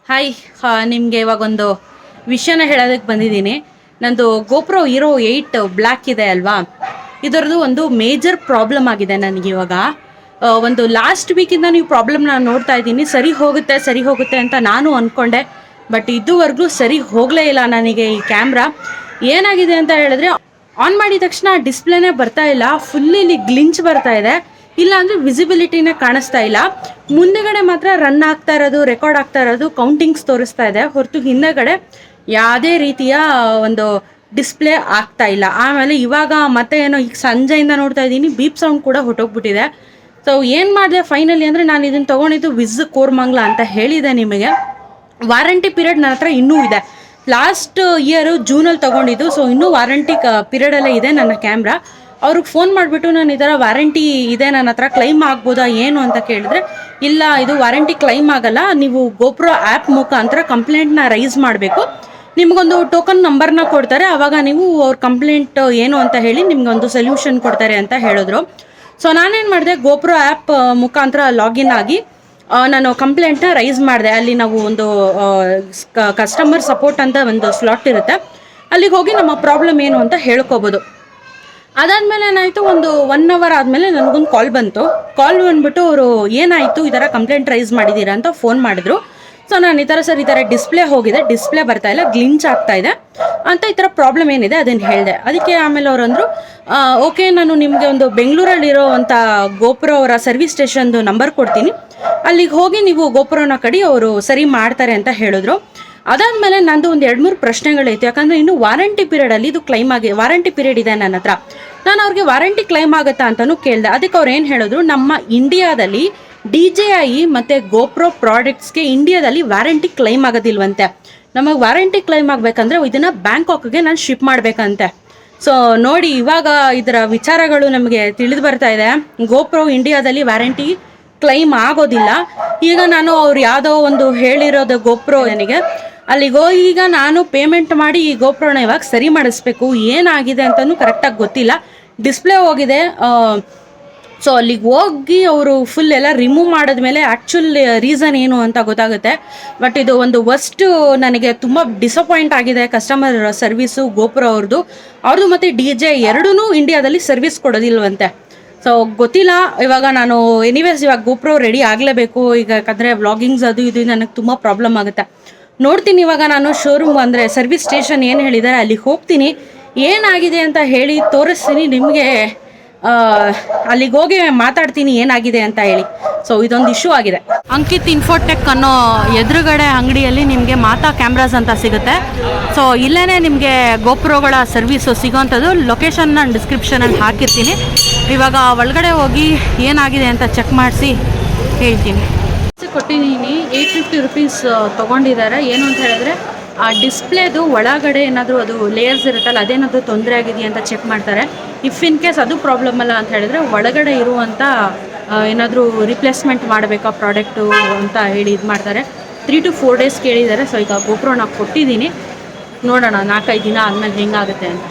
Hi, ನಿಮಗೆ ಇವಾಗೊಂದು ವಿಷಯನ ಹೇಳೋದಕ್ಕೆ ಬಂದಿದ್ದೀನಿ. ನಂದು ಗೋಪ್ರೋ ಹೀರೋ 8 ಬ್ಲ್ಯಾಕ್ ಇದೆ ಅಲ್ವಾ, ಇದರದ್ದು ಒಂದು ಮೇಜರ್ ಪ್ರಾಬ್ಲಮ್ ಆಗಿದೆ ನನಗೆ. ಇವಾಗ ಒಂದು ಲಾಸ್ಟ್ ವೀಕಿಂದ ನೀವು ಪ್ರಾಬ್ಲಮ್ನ ನೋಡ್ತಾ ಇದ್ದೀನಿ. ಸರಿ ಹೋಗುತ್ತೆ ಅಂತ ನಾನು ಅಂದ್ಕೊಂಡೆ, ಬಟ್ ಇದುವರೆಗೂ ಸರಿ ಹೋಗಲೇ ಇಲ್ಲ ನನಗೆ ಈ ಕ್ಯಾಮ್ರಾ. ಏನಾಗಿದೆ ಅಂತ ಹೇಳಿದ್ರೆ, ಆನ್ ಮಾಡಿದ ತಕ್ಷಣ ಡಿಸ್ಪ್ಲೇನೇ ಬರ್ತಾ ಇಲ್ಲ, ಫುಲ್ಲಿ ಇಲ್ಲಿ ಗ್ಲಿಂಚ್ ಬರ್ತಾ ಇದೆ, ಇಲ್ಲ ಅಂದರೆ ವಿಸಿಬಿಲಿಟಿನೇ ಕಾಣಿಸ್ತಾ ಇಲ್ಲ. ಮುಂದೆಗಡೆ ಮಾತ್ರ ರನ್ ಆಗ್ತಾ ಇರೋದು, ರೆಕಾರ್ಡ್ ಆಗ್ತಾ ಇರೋದು, ಕೌಂಟಿಂಗ್ಸ್ ತೋರಿಸ್ತಾ ಇದೆ, ಹೊರತು ಹಿಂದೆಗಡೆ ಯಾವುದೇ ರೀತಿಯ ಒಂದು ಡಿಸ್ಪ್ಲೇ ಆಗ್ತಾ ಇಲ್ಲ. ಆಮೇಲೆ ಇವಾಗ ಮತ್ತೆ ಏನೋ ಈಗ ಸಂಜೆಯಿಂದ ನೋಡ್ತಾ ಇದ್ದೀನಿ, ಬೀಪ್ ಸೌಂಡ್ ಕೂಡ ಹೊಟ್ಟೋಗ್ಬಿಟ್ಟಿದೆ. ಸೊ ಏನು ಮಾಡಿದೆ ಫೈನಲಿ ಅಂದರೆ, ನಾನು ಇದನ್ನು ತೊಗೊಂಡಿದ್ದು ವಿಸ್ ಕೋರ್ಮಂಗ್ಲ ಅಂತ ಹೇಳಿದೆ ನಿಮಗೆ. ವಾರಂಟಿ ಪೀರಿಯಡ್ ನನ್ನ ಹತ್ರ ಇನ್ನೂ ಇದೆ. ಲಾಸ್ಟ್ ಇಯರು ಜೂನಲ್ಲಿ ತೊಗೊಂಡಿದ್ದು. ಸೊ ಇನ್ನೂ ವಾರಂಟಿ ಪೀರಿಯಡಲ್ಲೇ ಇದೆ ನನ್ನ ಕ್ಯಾಮ್ರಾ. ಅವ್ರಿಗೆ ಫೋನ್ ಮಾಡಿಬಿಟ್ಟು ನಾನು ಈ ಥರ ವಾರಂಟಿ ಇದೆ ನನ್ನ ಹತ್ರ, ಕ್ಲೈಮ್ ಆಗ್ಬೋದಾ ಏನು ಅಂತ ಕೇಳಿದ್ರೆ, ಇಲ್ಲ ಇದು ವಾರಂಟಿ ಕ್ಲೈಮ್ ಆಗಲ್ಲ, ನೀವು ಗೋಪ್ರೋ ಆ್ಯಪ್ ಮುಖಾಂತರ ಕಂಪ್ಲೇಂಟ್ನ ರೈಸ್ ಮಾಡಬೇಕು, ನಿಮಗೊಂದು ಟೋಕನ್ ನಂಬರ್ನ ಕೊಡ್ತಾರೆ, ಆವಾಗ ನೀವು ಅವ್ರ ಕಂಪ್ಲೇಂಟ್ ಏನು ಅಂತ ಹೇಳಿ ನಿಮಗೊಂದು ಸೊಲ್ಯೂಷನ್ ಕೊಡ್ತಾರೆ ಅಂತ ಹೇಳಿದ್ರು. ಸೊ ನಾನೇನು ಮಾಡಿದೆ, ಗೋಪ್ರೋ ಆ್ಯಪ್ ಮುಖಾಂತರ ಲಾಗಿನ್ ಆಗಿ ನಾನು ಕಂಪ್ಲೇಂಟ್ನ ರೈಸ್ ಮಾಡಿದೆ. ಅಲ್ಲಿ ನಾವು ಒಂದು ಕಸ್ಟಮರ್ ಸಪೋರ್ಟ್ ಅಂತ ಒಂದು ಸ್ಲಾಟ್ ಇರುತ್ತೆ, ಅಲ್ಲಿಗೆ ಹೋಗಿ ನಮ್ಮ ಪ್ರಾಬ್ಲಮ್ ಏನು ಅಂತ ಹೇಳ್ಕೊಬೋದು. ಅದಾದಮೇಲೆ ಏನಾಯಿತು, ಒಂದು 1 ಅವರ್ ಆದಮೇಲೆ ನನಗೊಂದು ಕಾಲ್ ಬಂದುಬಿಟ್ಟು ಅವರು ಏನಾಯಿತು ಈ ಥರ ಕಂಪ್ಲೇಂಟ್ ರೈಸ್ ಮಾಡಿದ್ದೀರಾ ಅಂತ ಫೋನ್ ಮಾಡಿದ್ರು. ಸೊ ನಾನು ಈ ಥರ ಡಿಸ್ಪ್ಲೇ ಹೋಗಿದೆ, ಡಿಸ್ಪ್ಲೇ ಬರ್ತಾ ಇಲ್ಲ, ಗ್ಲಿಂಚ್ ಆಗ್ತಾ ಇದೆ ಅಂತ ಈ ಥರ ಪ್ರಾಬ್ಲಮ್ ಏನಿದೆ ಅದನ್ನು ಹೇಳಿದೆ. ಅದಕ್ಕೆ ಆಮೇಲೆ ಅವರು ಅಂದರು, ಓಕೆ ನಾನು ನಿಮಗೆ ಒಂದು ಬೆಂಗಳೂರಲ್ಲಿರೋ ಅಂಥ ಗೋಪ್ರೋ ಅವರ ಸರ್ವಿಸ್ ಸ್ಟೇಷನ್ದು ನಂಬರ್ ಕೊಡ್ತೀನಿ, ಅಲ್ಲಿಗೆ ಹೋಗಿ ನೀವು ಗೋಪ್ರೋನ ಕಡಿ ಅವರು ಸರಿ ಮಾಡ್ತಾರೆ ಅಂತ ಹೇಳಿದ್ರು. ಅದಾದಮೇಲೆ ನಂದು ಒಂದು 2-3 ಪ್ರಶ್ನೆಗಳೈತೆ, ಯಾಕಂದರೆ ಇನ್ನು ವಾರಂಟಿ ಪೀರಿಯಡಲ್ಲಿ ಇದು ವಾರಂಟಿ ಪೀರಿಯಡ್ ಇದೆ ನನ್ನ ಹತ್ರ. ನಾನು ಅವ್ರಿಗೆ ವಾರಂಟಿ ಕ್ಲೈಮ್ ಆಗುತ್ತಾ ಅಂತಲೂ ಕೇಳಿದೆ. ಅದಕ್ಕೆ ಅವ್ರು ಏನು ಹೇಳಿದ್ರು, ನಮ್ಮ ಇಂಡಿಯಾದಲ್ಲಿ DJI ಮತ್ತು ಗೋಪ್ರೋ ಪ್ರಾಡಕ್ಟ್ಸ್ಗೆ ಇಂಡಿಯಾದಲ್ಲಿ ವಾರಂಟಿ ಕ್ಲೈಮ್ ಆಗೋದಿಲ್ವಂತೆ. ನಮಗೆ ವಾರಂಟಿ ಕ್ಲೈಮ್ ಆಗಬೇಕಂದ್ರೆ ಇದನ್ನು ಬ್ಯಾಂಕಾಕ್ಗೆ ನಾನು ಶಿಪ್ ಮಾಡಬೇಕಂತೆ. ಸೊ ನೋಡಿ, ಇವಾಗ ಇದರ ವಿಚಾರಗಳು ನಮಗೆ ತಿಳಿದು ಬರ್ತಾ ಇದೆ. ಗೋಪ್ರೋ ಇಂಡಿಯಾದಲ್ಲಿ ವಾರಂಟಿ ಕ್ಲೈಮ್ ಆಗೋದಿಲ್ಲ. ಈಗ ನಾನು ಅವ್ರು ಯಾವುದೋ ಒಂದು ಹೇಳಿರೋದು ಗೋಪ್ರೋ ನನಗೆ, ಅಲ್ಲಿಗೆ ಈಗ ನಾನು ಪೇಮೆಂಟ್ ಮಾಡಿ ಈ ಗೋಪ್ರೋನ ಇವಾಗ ಸರಿ ಮಾಡಿಸ್ಬೇಕು. ಏನಾಗಿದೆ ಅಂತಲೂ ಕರೆಕ್ಟಾಗಿ ಗೊತ್ತಿಲ್ಲ, ಡಿಸ್ಪ್ಲೇ ಹೋಗಿದೆ. ಸೊ ಅಲ್ಲಿಗೆ ಹೋಗಿ ಅವರು ಫುಲ್ ಎಲ್ಲ ರಿಮೂವ್ ಮಾಡಿದ್ಮೇಲೆ ಆ್ಯಕ್ಚುಲ್ ರೀಸನ್ ಏನು ಅಂತ ಗೊತ್ತಾಗುತ್ತೆ. ಬಟ್ ಇದು ಒಂದು ವರ್ಸ್ಟ್, ನನಗೆ ತುಂಬ ಡಿಸಪಾಯಿಂಟ್ ಆಗಿದೆ ಕಸ್ಟಮರ್ ಸರ್ವಿಸು ಗೋಪ್ರೋ ಅವ್ರದ್ದು ಮತ್ತು DJI ಎರಡೂ ಇಂಡಿಯಾದಲ್ಲಿ ಸರ್ವಿಸ್ ಕೊಡೋದಿಲ್ವಂತೆ. ಸೊ ಗೊತ್ತಿಲ್ಲ. ಇವಾಗ ನಾನು ಎನಿವೇಸ್ ಇವಾಗ ಗೋಪ್ರೋ ರೆಡಿ ಆಗಲೇಬೇಕು ಈಗ, ಯಾಕಂದರೆ ವ್ಲಾಗಿಂಗ್ಸ್ ಅದು ಇದು ನನಗೆ ತುಂಬ ಪ್ರಾಬ್ಲಮ್ ಆಗುತ್ತೆ. ನೋಡ್ತೀನಿ ಇವಾಗ ನಾನು ಶೋರೂಮ್ ಅಂದರೆ ಸರ್ವಿಸ್ ಸ್ಟೇಷನ್ ಏನು ಹೇಳಿದ್ದಾರೆ ಅಲ್ಲಿಗೆ ಹೋಗ್ತೀನಿ, ಏನಾಗಿದೆ ಅಂತ ಹೇಳಿ ತೋರಿಸ್ತೀನಿ ನಿಮಗೆ. ಅಲ್ಲಿಗೆ ಹೋಗಿ ಮಾತಾಡ್ತೀನಿ ಏನಾಗಿದೆ ಅಂತ ಹೇಳಿ. ಸೊ ಇದೊಂದು ಇಶ್ಯೂ ಆಗಿದೆ. ಅಂಕಿತ್ ಇನ್ಫೋಟೆಕ್ ಅನ್ನೋ ಎದುರುಗಡೆ ಅಂಗಡಿಯಲ್ಲಿ ನಿಮಗೆ ಮಾತಾ ಕ್ಯಾಮ್ರಾಸ್ ಅಂತ ಸಿಗುತ್ತೆ. ಸೊ ಇಲ್ಲೇ ನಿಮಗೆ ಗೋಪ್ರೋಗಳ ಸರ್ವಿಸು ಸಿಗೋವಂಥದ್ದು. ಲೊಕೇಶನ್ ನಾನು ಡಿಸ್ಕ್ರಿಪ್ಷನಲ್ಲಿ ಹಾಕಿರ್ತೀನಿ. ಇವಾಗ ಒಳಗಡೆ ಹೋಗಿ ಏನಾಗಿದೆ ಅಂತ ಚೆಕ್ ಮಾಡಿಸಿ ಹೇಳ್ತೀನಿ. ಕೊಟ್ಟಿದ್ದೀನಿ, 850 ರುಪೀಸ್ ತೊಗೊಂಡಿದ್ದಾರೆ. ಏನು ಅಂತ ಹೇಳಿದ್ರೆ, ಆ ಡಿಸ್ಪ್ಲೇದು ಒಳಗಡೆ ಏನಾದರೂ ಅದು ಲೇಯರ್ಸ್ ಇರುತ್ತಲ್ಲ, ಅದೇನಾದರೂ ತೊಂದರೆ ಆಗಿದೆಯಾ ಅಂತ ಚೆಕ್ ಮಾಡ್ತಾರೆ. ಇಫ್ ಇನ್ ಕೇಸ್ ಅದು ಪ್ರಾಬ್ಲಮ್ ಅಲ್ಲ ಅಂತ ಹೇಳಿದ್ರೆ, ಒಳಗಡೆ ಇರುವಂಥ ಏನಾದರೂ ರಿಪ್ಲೇಸ್ಮೆಂಟ್ ಮಾಡಬೇಕಾ ಪ್ರಾಡಕ್ಟು ಅಂತ ಹೇಳಿ ಇದು ಮಾಡ್ತಾರೆ. 3 to 4 ಡೇಸ್ ಕೇಳಿದ್ದಾರೆ. ಸೊ ಈಗ ಗೋಪ್ರೋ ನಾನು ಕೊಟ್ಟಿದ್ದೀನಿ, ನೋಡೋಣ 4-5 ದಿನ ಆದಮೇಲೆ ಹೆಂಗಾಗುತ್ತೆ ಅಂತ.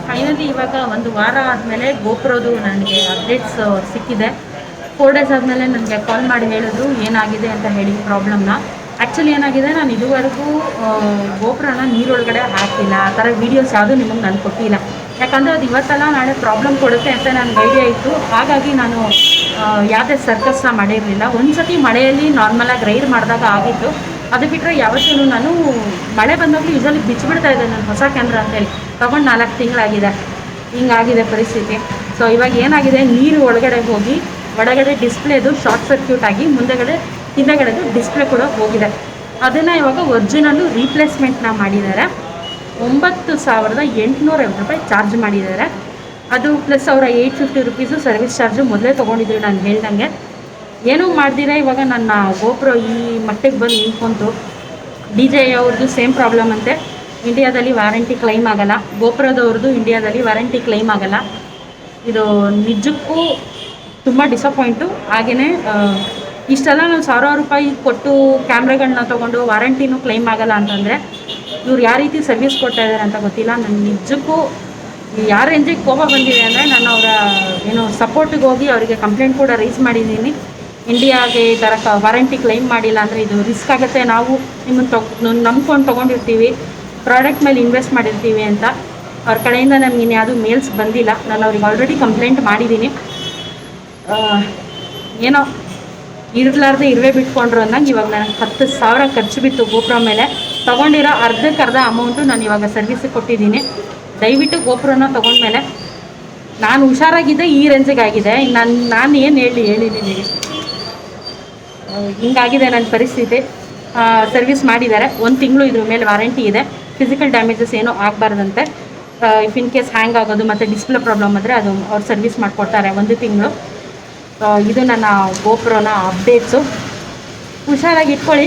ಫೈನಲಿ ಇವಾಗ 1 ವಾರ ಆದಮೇಲೆ ಗೋಪ್ರೋದು ನನಗೆ ಅಪ್ಡೇಟ್ಸ್ ಸಿಕ್ಕಿದೆ. 4 ಡೇಸ್ ಆದಮೇಲೆ ನನಗೆ ಕಾಲ್ ಮಾಡಿ ಹೇಳಿದ್ರು ಏನಾಗಿದೆ ಅಂತ ಹೇಳಿ ಪ್ರಾಬ್ಲಮ್ನ. ಆ್ಯಕ್ಚುಲಿ ಏನಾಗಿದೆ, ನಾನು ಇದುವರೆಗೂ ಗೋಪ್ರೋನ ನೀರೊಳಗಡೆ ಹಾಕಿಲ್ಲ, ಆ ಥರ ವೀಡಿಯೋಸ್ ಯಾವುದೂ ನಿಮಗೆ ನಾನು ಕೊಟ್ಟಿಲ್ಲ. ಯಾಕಂದರೆ ಅದು ಇವತ್ತಲ್ಲ ನಾಳೆ ಪ್ರಾಬ್ಲಮ್ ಕೊಡುತ್ತೆ ಅಂತ ನನಗೆ ಐಡಿಯಾ ಇತ್ತು. ಹಾಗಾಗಿ ನಾನು ಯಾವುದೇ ಸರ್ಕಸ್ನ ಮಾಡಿರಲಿಲ್ಲ. ಒಂದು ಸತಿ ಮಳೆಯಲ್ಲಿ ನಾರ್ಮಲಾಗಿ ರೈಡ್ ಮಾಡಿದಾಗ ಆಗಿತ್ತು. ಅದು ಬಿಟ್ಟರೆ ಯಾವತ್ತೂ ನಾನು ಮಳೆ ಬಂದಾಗಲೂ ಯೂಸಲಿ ಬಿಚ್ಚಿಬಿಡ್ತಾ ಇದ್ದೆ ನನ್ನ ಹೊಸ ಕ್ಯಾಮ್ರಾ ಅಂತೇಳಿ. ತೊಗೊಂಡು 4 ತಿಂಗಳಾಗಿದೆ, ಹಿಂಗಾಗಿದೆ ಪರಿಸ್ಥಿತಿ. ಸೊ ಇವಾಗ ಏನಾಗಿದೆ, ನೀರು ಒಳಗಡೆ ಹೋಗಿ ಒಳಗಡೆ ಡಿಸ್ಪ್ಲೇದು ಶಾರ್ಟ್ ಸರ್ಕ್ಯೂಟ್ ಆಗಿ ಹಿಂದೆಗಡೆದು ಡಿಸ್ಪ್ಲೇ ಕೂಡ ಹೋಗಿದೆ. ಅದನ್ನು ಇವಾಗ ಒರಿಜಿನಲ್ಲು ರೀಪ್ಲೇಸ್ಮೆಂಟ್ನ ಮಾಡಿದ್ದಾರೆ. 9,850 ರೂಪಾಯಿ ಚಾರ್ಜ್ ಮಾಡಿದ್ದಾರೆ. ಅದು ಪ್ಲಸ್ ಅವರ 850 ರುಪೀಸು ಸರ್ವಿಸ್ ಚಾರ್ಜು ಮೊದಲೇ ತೊಗೊಂಡಿದ್ರು ನಾನು ಹೇಳ್ದಂಗೆ. ಏನೂ ಮಾಡ್ದಿರ ಇವಾಗ ನನ್ನ ಗೋಪ್ರೋ ಈ ಮಟ್ಟಿಗೆ ಬಂದು ನಿಂತ್ಕೊಂತು. DJI ಅವ್ರದ್ದು ಸೇಮ್ ಪ್ರಾಬ್ಲಮ್ ಅಂತೆ, ಇಂಡಿಯಾದಲ್ಲಿ ವಾರಂಟಿ ಕ್ಲೈಮ್ ಆಗೋಲ್ಲ. ಗೋಪ್ರೋದವ್ರದ್ದು ಇಂಡಿಯಾದಲ್ಲಿ ವಾರಂಟಿ ಕ್ಲೈಮ್ ಆಗೋಲ್ಲ. ಇದು ನಿಜಕ್ಕೂ ತುಂಬ ಡಿಸಪಾಯಿಂಟು. ಹಾಗೆಯೇ ಇಷ್ಟೆಲ್ಲ ನಾವು 1000 ರೂಪಾಯಿ ಕೊಟ್ಟು ಕ್ಯಾಮ್ರಾಗಳನ್ನ ತೊಗೊಂಡು ವಾರಂಟಿನೂ ಕ್ಲೈಮ್ ಆಗೋಲ್ಲ ಅಂತಂದರೆ ಇವ್ರು ಯಾವ ರೀತಿ ಸರ್ವಿಸ್ ಕೊಡ್ತಾ ಇದ್ದಾರೆ ಅಂತ ಗೊತ್ತಿಲ್ಲ. ನಾನು ನಿಜಕ್ಕೂ ಯಾರ ರೇಂಜಿಗೆ ಕೋಪ ಬಂದಿದೆ ಅಂದರೆ, ನಾನು ಅವರ ಸಪೋರ್ಟಿಗೆ ಹೋಗಿ ಅವರಿಗೆ ಕಂಪ್ಲೇಂಟ್ ಕೂಡ ರೈಸ್ ಮಾಡಿದ್ದೀನಿ. ಇಂಡಿಯಾಗೆ ಈ ಥರ ವಾರಂಟಿ ಕ್ಲೈಮ್ ಮಾಡಿಲ್ಲ ಅಂದರೆ ಇದು ರಿಸ್ಕ್ ಆಗುತ್ತೆ. ನಾವು ನಿಮ್ಮನ್ನು ನಂಬ್ಕೊಂಡು ತೊಗೊಂಡಿರ್ತೀವಿ, ಪ್ರಾಡಕ್ಟ್ ಮೇಲೆ ಇನ್ವೆಸ್ಟ್ ಮಾಡಿರ್ತೀವಿ ಅಂತ. ಅವ್ರ ಕಡೆಯಿಂದ ನನಗೆ ಇನ್ಯಾವುದೂ ಮೇಲ್ಸ್ ಬಂದಿಲ್ಲ. ನಾನು ಅವ್ರಿಗೆ ಆಲ್ರೆಡಿ ಕಂಪ್ಲೇಂಟ್ ಮಾಡಿದ್ದೀನಿ. ಏನೋ ಇರಲಾರ್ದೆ ಇರುವೆ ಬಿಟ್ಕೊಂಡ್ರು ಅಂದಂಗೆ ಇವಾಗ ನನಗೆ 10,000 ಖರ್ಚು ಬಿತ್ತು ಗೋಪ್ರೋ ಮೇಲೆ. ತೊಗೊಂಡಿರೋ ಅರ್ಧಕ್ಕರ್ಧ ಅಮೌಂಟು ನಾನು ಇವಾಗ ಸರ್ವಿಸಿಗೆ ಕೊಟ್ಟಿದ್ದೀನಿ. ದಯವಿಟ್ಟು ಗೋಪ್ರೋನ ತೊಗೊಂಡ್ಮೇಲೆ ನಾನು ಹುಷಾರಾಗಿದ್ದೆ, ಈ ರೇಂಜಿಗಾಗಿದೆ. ನಾನು ಏನು ಹೇಳಿ ನಿಮಗೆ ಹಿಂಗಾಗಿದೆ ನನ್ನ ಪರಿಸ್ಥಿತಿ. ಸರ್ವಿಸ್ ಮಾಡಿದ್ದಾರೆ, 1 ತಿಂಗಳು ಇದ್ರ ಮೇಲೆ ವಾರಂಟಿ ಇದೆ. ಫಿಸಿಕಲ್ ಡ್ಯಾಮೇಜಸ್ ಏನೂ ಆಗಬಾರ್ದಂತೆ. ಇಫ್ ಇನ್ ಕೇಸ್ ಹ್ಯಾಂಗ್ ಆಗೋದು ಮತ್ತು ಡಿಸ್ಪ್ಲೇ ಪ್ರಾಬ್ಲಮ್ ಆದರೆ ಅದು ಅವ್ರು ಸರ್ವಿಸ್ ಮಾಡಿಕೊಡ್ತಾರೆ 1 ತಿಂಗಳು. ಇದು ನನ್ನ ಗೋಪ್ರೋನ ಅಪ್ಡೇಟ್ಸು. ಹುಷಾರಾಗಿ ಇಟ್ಕೊಳ್ಳಿ.